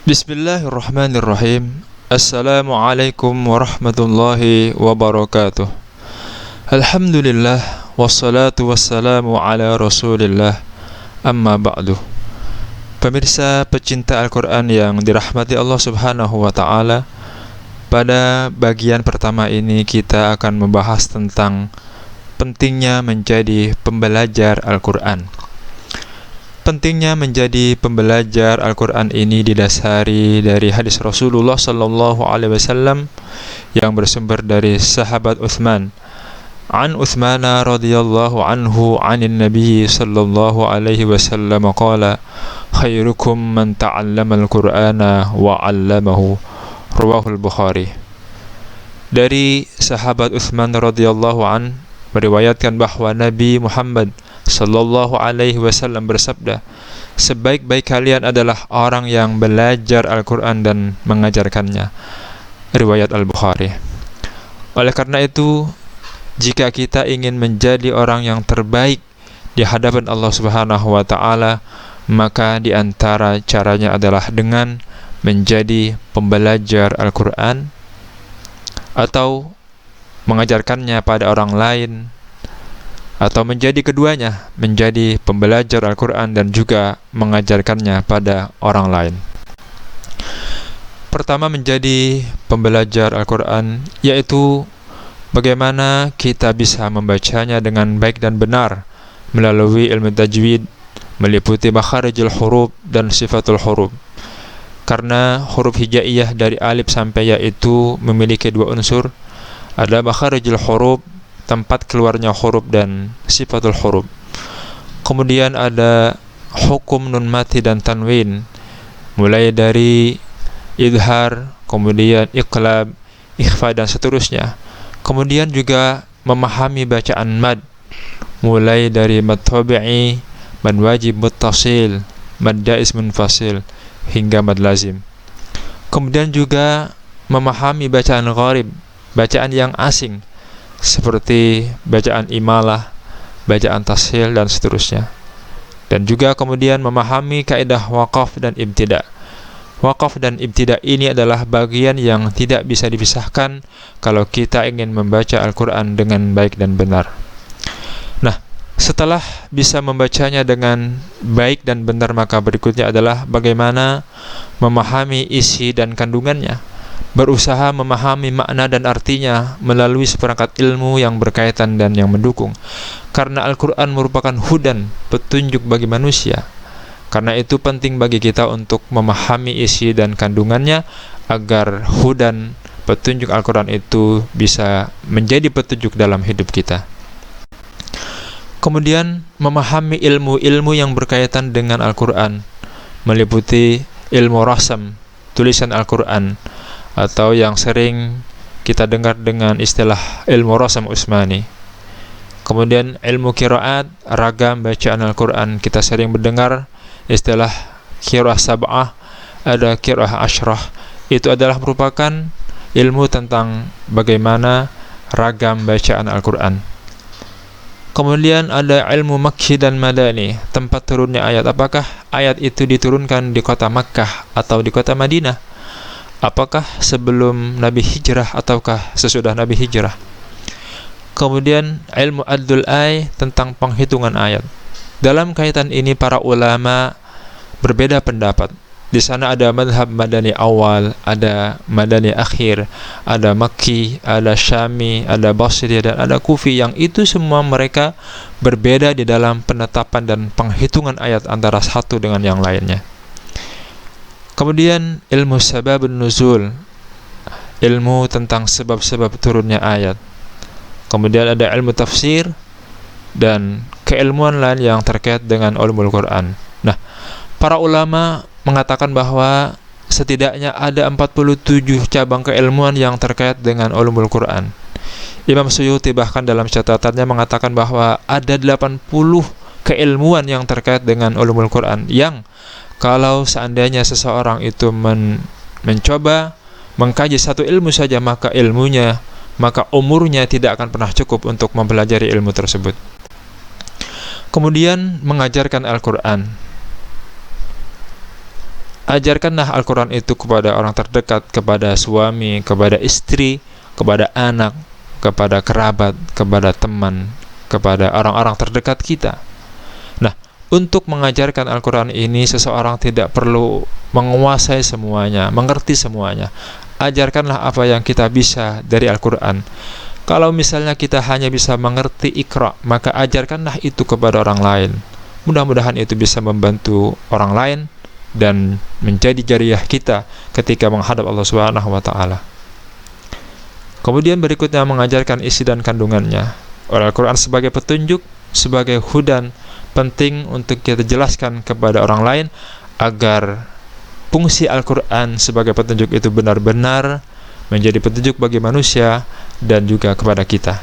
Bismillahirrahmanirrahim. Assalamualaikum warahmatullahi wabarakatuh. Alhamdulillah, wassalatu wassalamu ala rasulillah, amma ba'du. Pemirsa pecinta Al-Quran yang dirahmati Allah subhanahu wa ta'ala, pada bagian pertama ini kita akan membahas tentang pentingnya menjadi pembelajar Al-Quran. Pentingnya menjadi pembelajar Al-Quran ini didasari dari hadis Rasulullah sallallahu alaihi wasallam yang bersumber dari sahabat Utsman. An Utsman radhiyallahu anhu 'anil Nabi sallallahu alaihi wasallam qala, khairukum man ta'allama al-Qur'ana wa 'allamahu. Rawahul Bukhari. Dari sahabat Utsman radhiyallahu an meriwayatkan bahwa Nabi Muhammad sallallahu alaihi wasallam bersabda, sebaik-baik kalian adalah orang yang belajar Al-Quran dan mengajarkannya. Riwayat Al-Bukhari. Oleh karena itu, jika kita ingin menjadi orang yang terbaik di hadapan Allah subhanahu wa ta'ala, maka di antara caranya adalah dengan menjadi pembelajar Al-Quran atau mengajarkannya pada orang lain, atau menjadi keduanya, menjadi pembelajar Al-Quran dan juga mengajarkannya pada orang lain. Pertama, menjadi pembelajar Al-Quran yaitu bagaimana kita bisa membacanya dengan baik dan benar melalui ilmu tajwid, meliputi makharijul huruf dan sifatul huruf. Karena huruf hijaiyah dari alif sampai ya itu memiliki dua unsur, ada makharijul huruf, tempat keluarnya huruf, dan sifatul huruf. Kemudian ada hukum nun mati dan tanwin, mulai dari idhar, kemudian iqlab, ikhfa, dan seterusnya. Kemudian juga memahami bacaan mad, mulai dari mad tabi'i, mad wajib muttasil, mad jaiz munfasil, hingga mad lazim. Kemudian juga memahami bacaan gharib, bacaan yang asing, seperti bacaan imalah, bacaan tashil, dan seterusnya. Dan juga kemudian memahami kaidah waqaf dan ibtida. Waqaf dan ibtida ini adalah bagian yang tidak bisa dipisahkan kalau kita ingin membaca Al-Quran dengan baik dan benar. Nah, setelah bisa membacanya dengan baik dan benar, maka berikutnya adalah bagaimana memahami isi dan kandungannya, berusaha memahami makna dan artinya melalui seperangkat ilmu yang berkaitan dan yang mendukung. Karena Al-Quran merupakan hudan, petunjuk bagi manusia. Karena itu penting bagi kita untuk memahami isi dan kandungannya agar hudan, petunjuk Al-Quran itu bisa menjadi petunjuk dalam hidup kita. Kemudian memahami ilmu-ilmu yang berkaitan dengan Al-Quran, meliputi ilmu rasam, tulisan Al-Quran, atau yang sering kita dengar dengan istilah ilmu rasam Utsmani. Kemudian ilmu qiraat, ragam bacaan Al-Quran, kita sering mendengar istilah qiraah sab'ah, ada qiraah asyrah. Itu adalah merupakan ilmu tentang bagaimana ragam bacaan Al-Quran. Kemudian ada ilmu makki dan madani, tempat turunnya ayat. Apakah ayat itu diturunkan di kota Makkah atau di kota Madinah? Apakah sebelum Nabi hijrah ataukah sesudah Nabi hijrah? Kemudian ilmu addul ay, tentang penghitungan ayat. Dalam kaitan ini para ulama berbeda pendapat. Di sana ada madhab madani awal, ada madani akhir, ada makki, ada syami, ada basri, dan ada kufi, yang itu semua mereka berbeda di dalam penetapan dan penghitungan ayat antara satu dengan yang lainnya. Kemudian ilmu sababun nuzul, ilmu tentang sebab-sebab turunnya ayat. Kemudian ada ilmu tafsir dan keilmuan lain yang terkait dengan ulumul Quran. Nah, para ulama mengatakan bahwa setidaknya ada 47 cabang keilmuan yang terkait dengan ulumul Quran. Imam Suyuti bahkan dalam catatannya mengatakan bahwa ada 80 keilmuan yang terkait dengan ulumul Quran, yang kalau seandainya seseorang itu mencoba mengkaji satu ilmu saja, maka umurnya tidak akan pernah cukup untuk mempelajari ilmu tersebut. Kemudian mengajarkan Al-Quran. Ajarkanlah Al-Quran itu kepada orang terdekat, kepada suami, kepada istri, kepada anak, kepada kerabat, kepada teman, kepada orang-orang terdekat kita. Nah, untuk mengajarkan Al-Quran ini, seseorang tidak perlu menguasai semuanya, mengerti semuanya. Ajarkanlah apa yang kita bisa dari Al-Quran. Kalau misalnya kita hanya bisa mengerti Iqra, maka ajarkanlah itu kepada orang lain. Mudah-mudahan itu bisa membantu orang lain dan menjadi jariyah kita ketika menghadap Allah Subhanahu wa taala. Kemudian berikutnya mengajarkan isi dan kandungannya. Al-Quran sebagai petunjuk, sebagai hudan, penting untuk kita jelaskan kepada orang lain agar fungsi Al-Quran sebagai petunjuk itu benar-benar menjadi petunjuk bagi manusia dan juga kepada kita.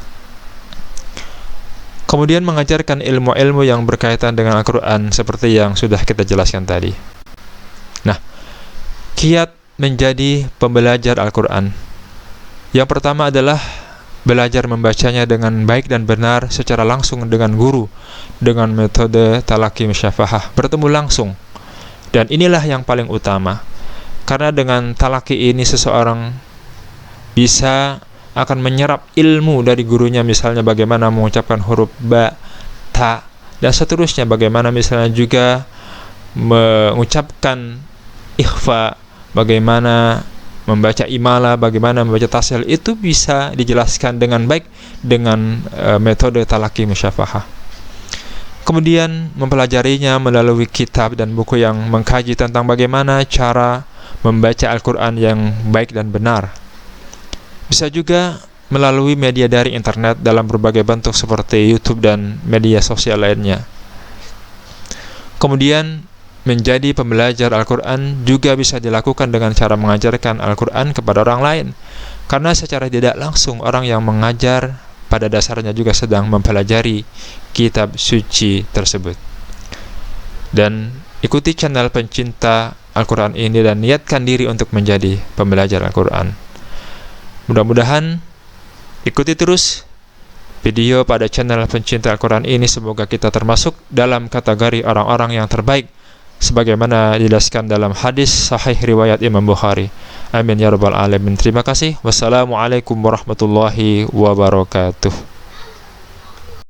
Kemudian mengajarkan ilmu-ilmu yang berkaitan dengan Al-Quran seperti yang sudah kita jelaskan tadi. Nah, kiat menjadi pembelajar Al-Quran. Yang pertama adalah belajar membacanya dengan baik dan benar secara langsung dengan guru, dengan metode talaqi musyafahah, bertemu langsung. Dan inilah yang paling utama, karena dengan talaqi ini seseorang bisa akan menyerap ilmu dari gurunya, misalnya bagaimana mengucapkan huruf ba, ta, dan seterusnya, bagaimana misalnya juga mengucapkan ikhfa, bagaimana membaca imala, bagaimana membaca tasil, itu bisa dijelaskan dengan baik dengan metode talaqi musyafahah. Kemudian mempelajarinya melalui kitab dan buku yang mengkaji tentang bagaimana cara membaca Al-Quran yang baik dan benar. Bisa juga melalui media daring internet dalam berbagai bentuk seperti YouTube dan media sosial lainnya. Kemudian menjadi pembelajar Al-Quran juga bisa dilakukan dengan cara mengajarkan Al-Quran kepada orang lain, karena secara tidak langsung orang yang mengajar pada dasarnya juga sedang mempelajari kitab suci tersebut. Dan ikuti channel pencinta Al-Quran ini dan niatkan diri untuk menjadi pembelajar Al-Quran. Mudah-mudahan ikuti terus video pada channel pencinta Al-Quran ini. Semoga kita termasuk dalam kategori orang-orang yang terbaik sebagaimana dijelaskan dalam hadis sahih riwayat Imam Bukhari. Amin ya rabbal alamin. Terima kasih. Wassalamualaikum warahmatullahi wabarakatuh.